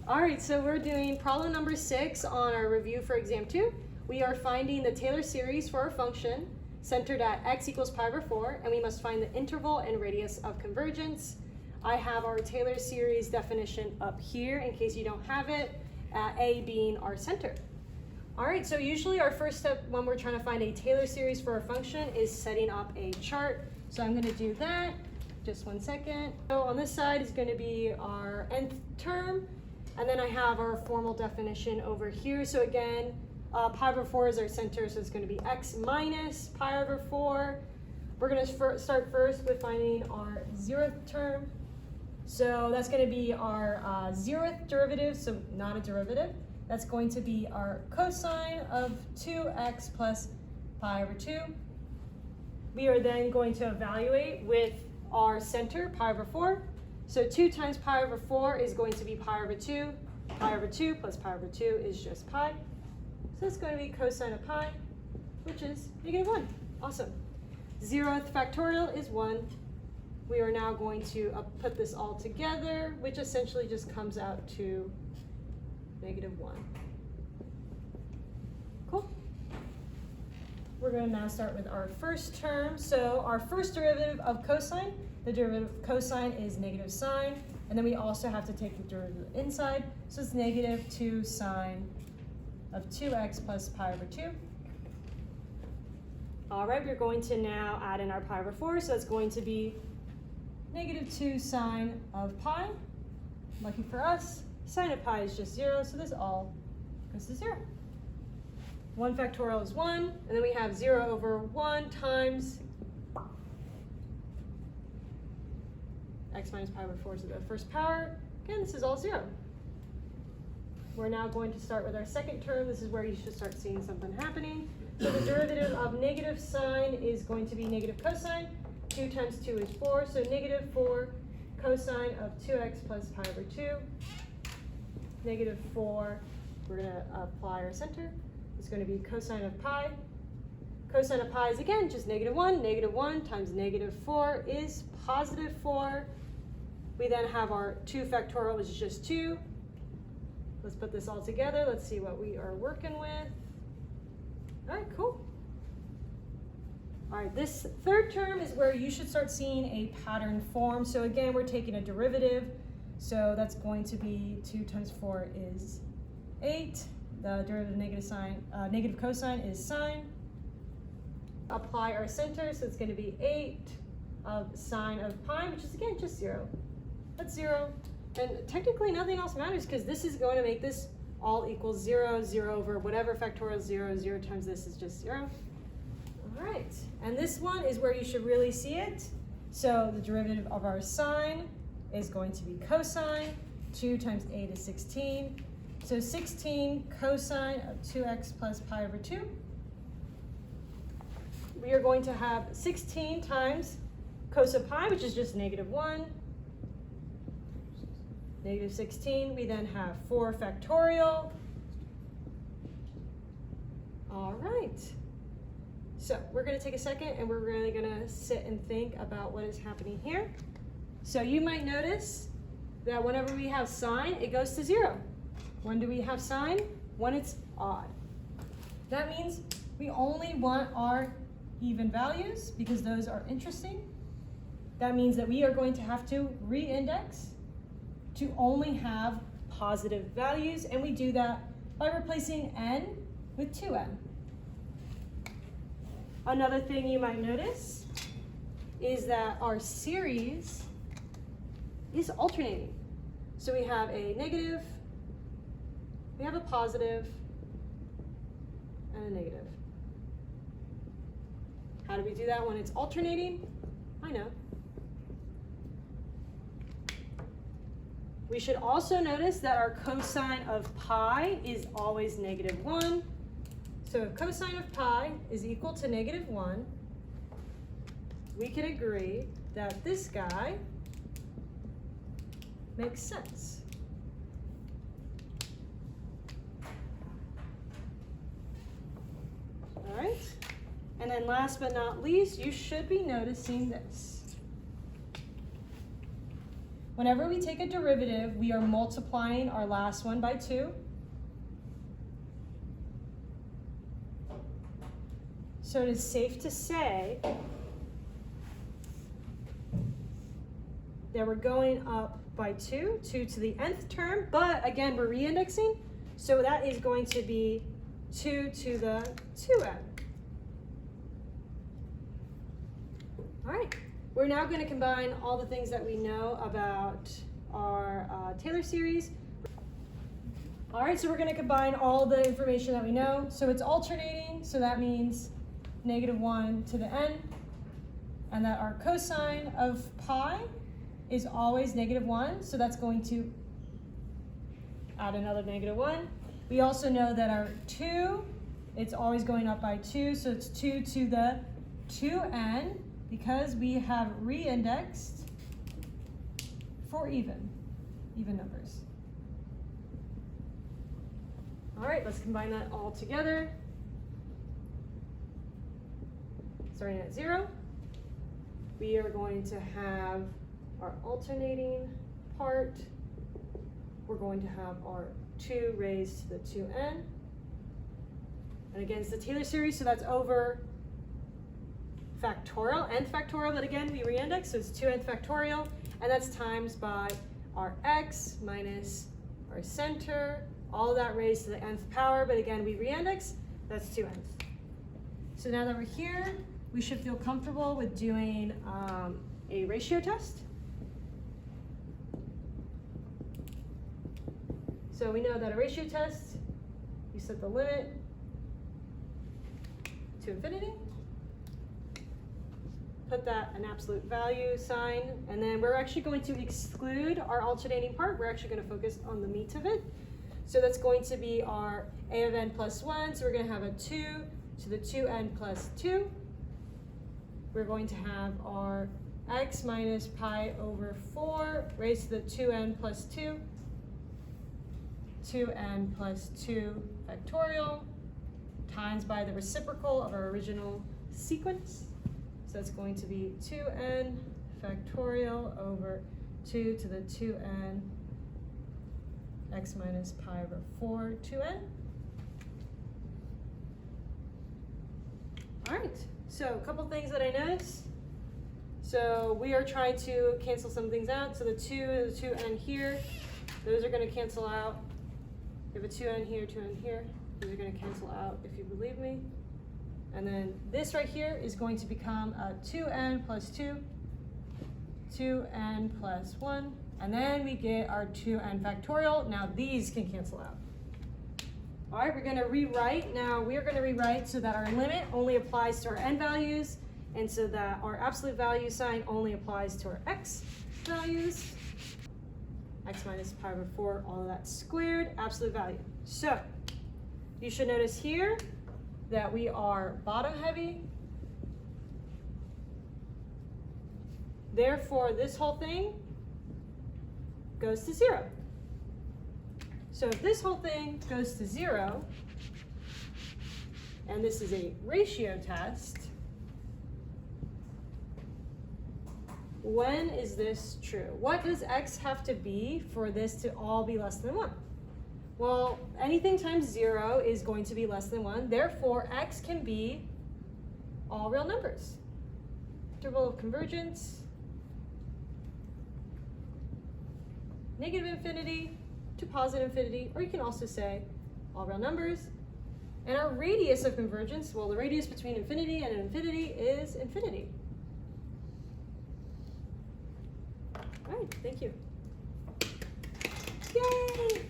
All right, so we're doing problem number 6 on our review for exam 2. We are finding the Taylor series for our function centered at x equals pi over 4, and we must find the interval and radius of convergence. I have our Taylor series definition up here in case you don't have it, A being our center. All right, so usually our first step when we're trying to find a Taylor series for a function is setting up a chart. So I'm going to do that. Just 1 second. So on this side is going to be our nth term. And then I have our formal definition over here. So again, pi over 4 is our center, so it's going to be x minus pi over 4. We're going to start first with finding our 0th term. So that's going to be our 0th derivative, so not a derivative. That's going to be our cosine of 2x plus pi over 2. We are then going to evaluate with our center, pi over 4. So 2 times pi over 4 is going to be pi over 2. Pi over 2 plus pi over 2 is just pi. So it's going to be cosine of pi, which is -1. Awesome. 0th factorial is 1. We are now going to put this all together, which essentially just comes out to -1. Cool. We're going to now start with our first term. So our first derivative of cosine, the derivative of cosine is negative sine, and then we also have to take the derivative inside, so it's -2 sine of 2x plus pi over 2. All right, we're going to now add in our pi over 4, so it's going to be -2 sine of pi. Lucky for us, sine of pi is just 0, so this all goes to 0. 1 factorial is 1, and then we have 0 over 1 times x minus pi over 4 to the first power. Again, this is all 0. We're now going to start with our second term. This is where you should start seeing something happening. So the derivative of negative sine is going to be negative cosine. 2 times 2 is 4, so -4 cosine of 2x plus pi over 2. -4, we're going to apply our center. It's going to be cosine of pi. Cosine of pi is again just -1. -1 times -4 is +4. We then have our 2 factorial, which is just 2. Let's put this all together. Let's see what we are working with. All right, cool. All right, this third term is where you should start seeing a pattern form. So again, we're taking a derivative. So that's going to be 2 times 4 is 8. The derivative of negative cosine is sine. Apply our center, so it's going to be 8 of sine of pi, which is again just 0. That's 0. And technically nothing else matters because this is going to make this all equal 0, 0 over whatever factorial 0, 0 times this is just 0. All right, and this one is where you should really see it. So the derivative of our sine is going to be cosine. 2 times 8 is 16. So 16 cosine of 2x plus pi over 2. We are going to have 16 times cos of pi, which is just -1. -16. We then have 4 factorial. All right. So we're going to take a second and we're really going to sit and think about what is happening here. So you might notice that whenever we have sine, it goes to 0. When do we have sine? When it's odd. That means we only want our even values because those are interesting. That means that we are going to have to re-index to only have positive values, and we do that by replacing n with 2n. Another thing you might notice is that our series is alternating. So we have a negative, we have a positive, and a negative. How do we do that when it's alternating? I know. We should also notice that our cosine of pi is always -1. So if cosine of pi is equal to -1, we can agree that this guy makes sense. All right. And then last but not least, you should be noticing this. whenever we take a derivative, we are multiplying our last one by 2. So it is safe to say that we're going up by 2 to the nth term, but again, we're reindexing, so that is going to be 2 to the 2n. All right, we're now going to combine all the things that we know about our Taylor series. All right, so we're going to combine all the information that we know. So it's alternating, so that means -1 to the n, and that our cosine of pi is always -1, so that's going to add another -1. We also know that our 2, it's always going up by 2, so it's 2 to the 2n, because we have reindexed for even numbers. All right, let's combine that all together. Starting at 0, we are going to have our alternating part. We're going to have our 2 raised to the 2n. And again, it's the Taylor series, so that's over factorial, nth factorial, but again, we reindex, so it's 2n factorial, and that's times by our x minus our center, all that raised to the nth power, but again, we reindex, that's 2n. So now that we're here, we should feel comfortable with doing a ratio test. So we know that a ratio test, you set the limit to infinity, put that an absolute value sign, and then we're actually going to exclude our alternating part. We're actually going to focus on the meat of it. So that's going to be our a of n plus 1, so we're going to have a 2 to the 2n plus 2. We're going to have our x minus pi over 4 raised to the 2n plus 2, 2n plus 2 factorial, times by the reciprocal of our original sequence. So that's going to be 2n factorial over 2 to the 2n x minus pi over 4 2n. All right, so a couple things that I noticed. So we are trying to cancel some things out. So the 2 and the 2n here, those are going to cancel out. We have a 2n here, 2n here. Those are going to cancel out if you believe me. And then this right here is going to become a 2n plus 2, 2n plus 1, and then we get our 2n factorial. Now these can cancel out. All right, we're going to rewrite. Now we are going to rewrite so that our limit only applies to our n values, and so that our absolute value sign only applies to our x values. X minus pi over 4, all of that squared, absolute value. So you should notice here that we are bottom heavy. Therefore, this whole thing goes to 0. So if this whole thing goes to 0, and this is a ratio test, when is this true? What does x have to be for this to all be less than 1? Well, anything times 0 is going to be less than 1. Therefore, x can be all real numbers. Interval of convergence, negative infinity to positive infinity, or you can also say all real numbers. And our radius of convergence, well, the radius between infinity and infinity is infinity. All right, thank you. Yay!